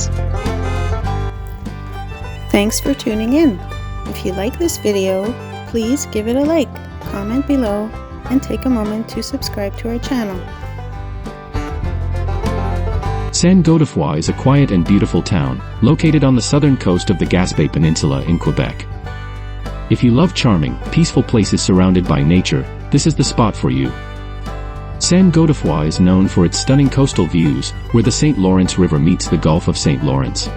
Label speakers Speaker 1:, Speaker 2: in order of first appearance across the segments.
Speaker 1: place.
Speaker 2: Thanks for tuning in. If you like this video, please give it a like, comment below, and take a moment to subscribe to our channel.
Speaker 3: Saint Godefroi is a quiet and beautiful town, located on the southern coast of the Gaspé Peninsula in Quebec. If you love charming, peaceful places surrounded by nature, this is the spot for you. Saint Godefroi is known for its stunning coastal views, where the St. Lawrence River meets the Gulf of St. Lawrence.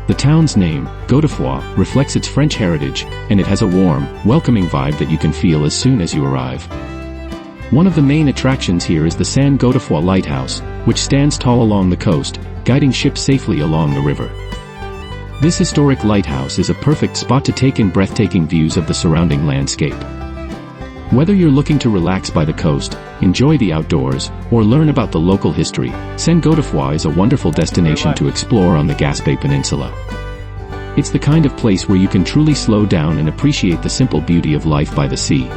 Speaker 3: The town's name, Godefroi, reflects its French heritage, and it has a warm, welcoming vibe that you can feel as soon as you arrive. One of the main attractions here is the Saint Godefroi Lighthouse, which stands tall along the coast, guiding ships safely along the river. This historic lighthouse is a perfect spot to take in breathtaking views of the surrounding landscape. Whether you're looking to relax by the coast, enjoy the outdoors, or learn about the local history, Saint Godefroi is a wonderful destination to explore on the Gaspé Peninsula. It's the kind of place where you can truly slow down and appreciate the simple beauty of life by the sea.